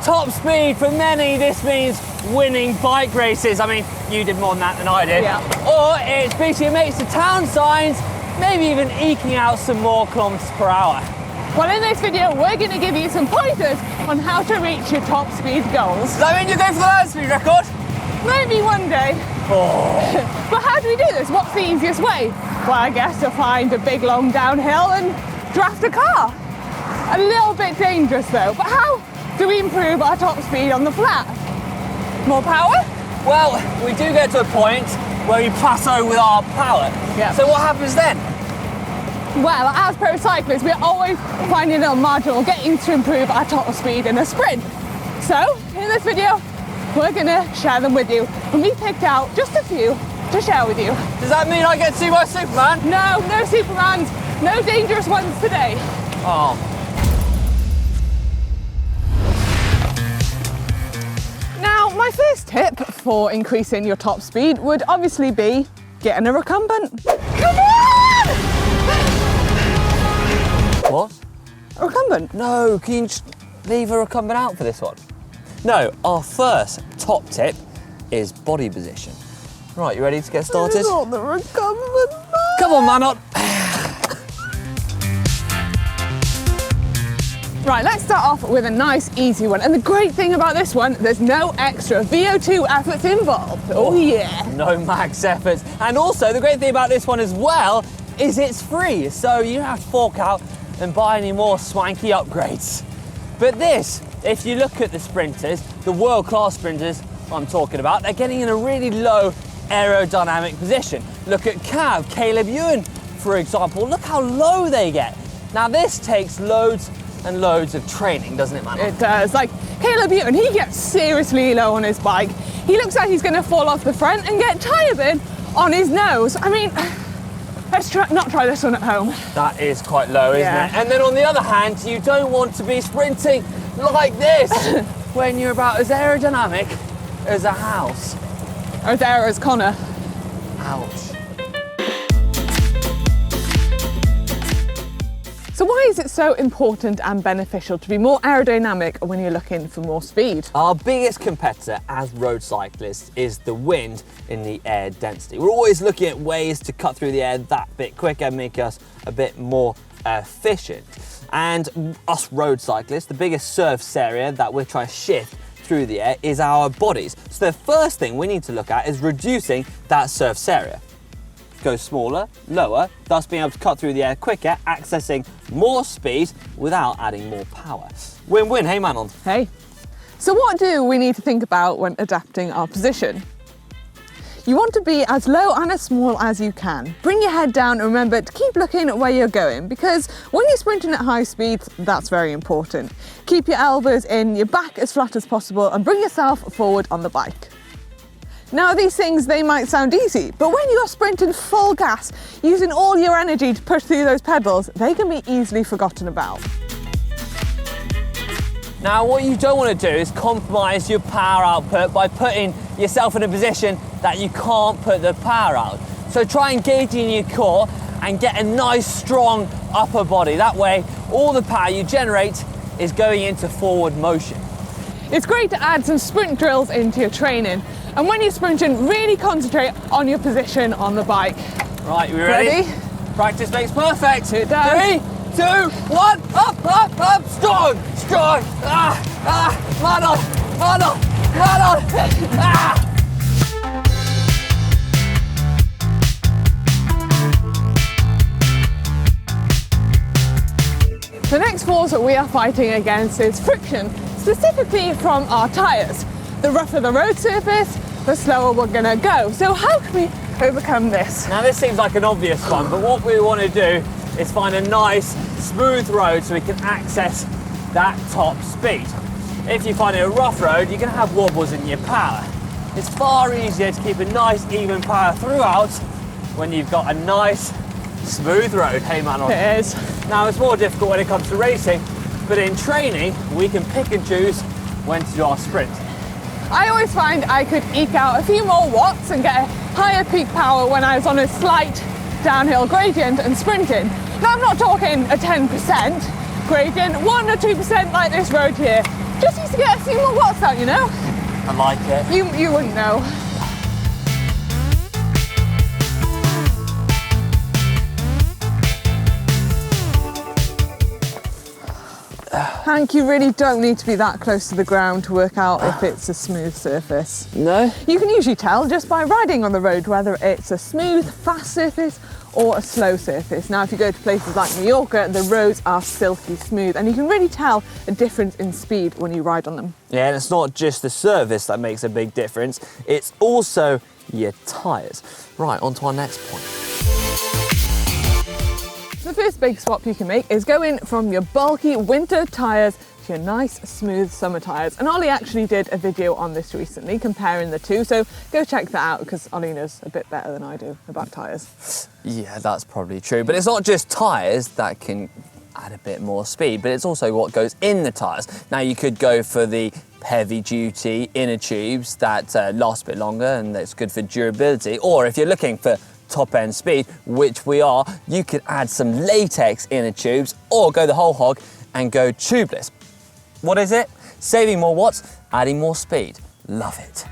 top speed for many, this means winning bike races. I mean, you did more than that than I did. Yeah. Or it's beating your mates to town signs, maybe even eking out some more kilometers per hour. Well, in this video, we're going to give you some pointers on how to reach your top speed goals. Does that mean you're going for the land speed record? Maybe one day. Oh. But how do we do this? What's the easiest way? Well, I guess to find a big long downhill and draft a car. A little bit dangerous though, but how do we improve our top speed on the flat? More power? Well, we do get to a point where we plateau with our power. Yeah. So what happens then? Well, as pro cyclists, we're always finding little marginal gains to improve our top speed in a sprint. So, in this video, we're going to share them with you. And we picked out just a few to share with you. Does that mean I get to see my Superman? No, no Supermans, no dangerous ones today. Oh. Now, my first tip for increasing your top speed would obviously be getting a recumbent. Come on! What? A recumbent? No, can you just leave a recumbent out for this one? No, our first top tip is body position. Right, you ready to get started? It's not the recumbent. Come on, Manon. Right, let's start off with a nice, easy one. And the great thing about this one, there's no extra VO2 efforts involved. Oh yeah. No max efforts. And also, the great thing about this one as well is it's free. So you don't have to fork out and buy any more swanky upgrades. But this, if you look at the sprinters, the world-class sprinters I'm talking about, they're getting in a really low aerodynamic position. Look at Caleb Ewan, for example. Look how low they get. Now this takes loads and loads of training, doesn't it, man? It does. Like Caleb Ewan, he gets seriously low on his bike. He looks like he's going to fall off the front and get tire burn on his nose. I mean, let's not try this one at home. That is quite low, isn't Yeah. it? And then on the other hand, you don't want to be sprinting like this when you're about as aerodynamic as a house. Or there is Connor. Ouch. So why is it so important and beneficial to be more aerodynamic when you're looking for more speed? Our biggest competitor as road cyclists is the wind in the air density. We're always looking at ways to cut through the air that bit quicker, make us a bit more efficient. And us road cyclists, the biggest surface area that we're trying to shift through the air is our bodies. So the first thing we need to look at is reducing that surface area. Go smaller, lower, thus being able to cut through the air quicker, accessing more speed without adding more power. Win-win, hey Manon? Hey. So what do we need to think about when adapting our position? You want to be as low and as small as you can. Bring your head down and remember to keep looking at where you're going, because when you're sprinting at high speeds, that's very important. Keep your elbows in, your back as flat as possible, and bring yourself forward on the bike. Now these things, they might sound easy, but when you're sprinting full gas, using all your energy to push through those pedals, they can be easily forgotten about. Now what you don't want to do is compromise your power output by putting yourself in a position that you can't put the power out. So try engaging your core and get a nice strong upper body. That way all the power you generate is going into forward motion. It's great to add some sprint drills into your training. And when you're sprinting, really concentrate on your position on the bike. Right, you ready? Practice makes perfect. It does. 3, 2, 1, up, up, up, strong, strong. Manon, Manon, Manon. The next force that we are fighting against is friction, specifically from our tyres. The rougher the road surface, the slower we're gonna go. So how can we overcome this? Now this seems like an obvious one, but what we want to do is find a nice smooth road so we can access that top speed. If you find it a rough road, you're going to have wobbles in your power. It's far easier to keep a nice even power throughout when you've got a nice smooth road. Hey Manon. It is. Now it's more difficult when it comes to racing, but in training we can pick and choose when to do our sprint. I always find I could eke out a few more watts and get a higher peak power when I was on a slight downhill gradient and sprinting. Now I'm not talking a 10% gradient, 1 or 2% like this road here. Just used to get a few more watts out, you know? I like it. You wouldn't know. Hank, you really don't need to be that close to the ground to work out if it's a smooth surface. No? You can usually tell just by riding on the road whether it's a smooth, fast surface or a slow surface. Now, if you go to places like Mallorca, the roads are silky smooth and you can really tell a difference in speed when you ride on them. Yeah, and it's not just the service that makes a big difference, it's also your tyres. Right, on to our next point. The first big swap you can make is going from your bulky winter tyres to your nice smooth summer tyres. And Ollie actually did a video on this recently comparing the two, so go check that out because Ollie knows a bit better than I do about tyres. Yeah, that's probably true, but it's not just tyres that can add a bit more speed, but it's also what goes in the tyres. Now you could go for the heavy duty inner tubes that last a bit longer and that's good for durability, or if you're looking for top end speed, which we are, you could add some latex inner tubes or go the whole hog and go tubeless. What is it? Saving more watts, adding more speed. Love it.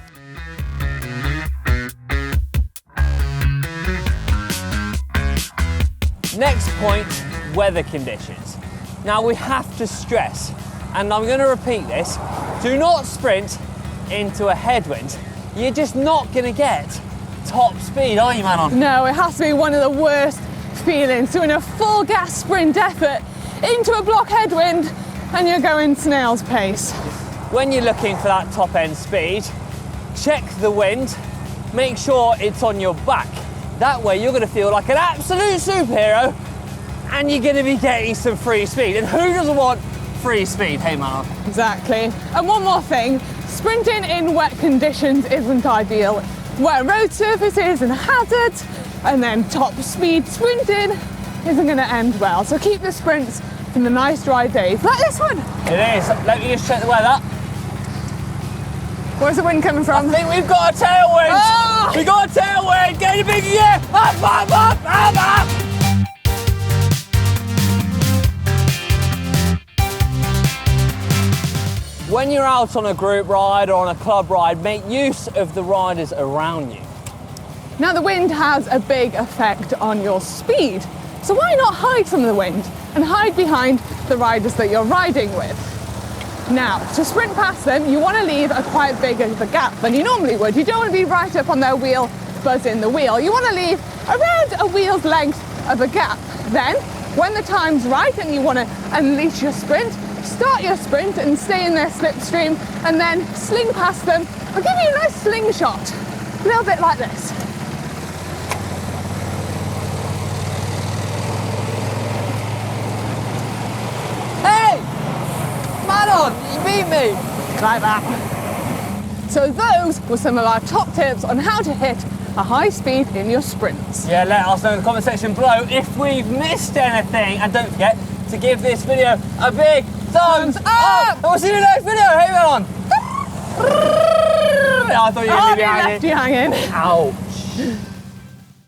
Next point, weather conditions. Now we have to stress, and I'm going to repeat this, do not sprint into a headwind. You're just not going to get top speed, are you, Manon? No, it has to be one of the worst feelings, doing a full gas sprint effort into a block headwind and you're going snail's pace. When you're looking for that top end speed, check the wind, make sure it's on your back. That way you're going to feel like an absolute superhero and you're going to be getting some free speed. And who doesn't want free speed? Hey, Manon. Exactly. And one more thing, sprinting in wet conditions isn't ideal. Wet road surfaces and hazards, and then top speed sprinting isn't going to end well. So keep the sprints from the nice dry days, like this one. It is. Let me just check the weather. Where's the wind coming from? I think we've got a tailwind. Oh! We've got a tailwind. Get a big yeah. Up, up, up, up, up. When you're out on a group ride or on a club ride, make use of the riders around you. Now the wind has a big effect on your speed, so why not hide from the wind and hide behind the riders that you're riding with? Now, to sprint past them, you want to leave a quite big of a gap than you normally would. You don't want to be right up on their wheel, buzzing the wheel. You want to leave around a wheel's length of a gap. Then, when the time's right and you want to unleash your sprint, start your sprint and stay in their slipstream and then sling past them. I'll give you a nice slingshot, a little bit like this. Hey! Manon, you beat me! Like that. So those were some of our top tips on how to hit a high speed in your sprints. Yeah, let us know in the comment section below if we've missed anything, and don't forget to give this video a big thumbs up! And we'll see you in the next video. Hey, Manon! I thought you were going to be hanging. Left you hanging. Ouch.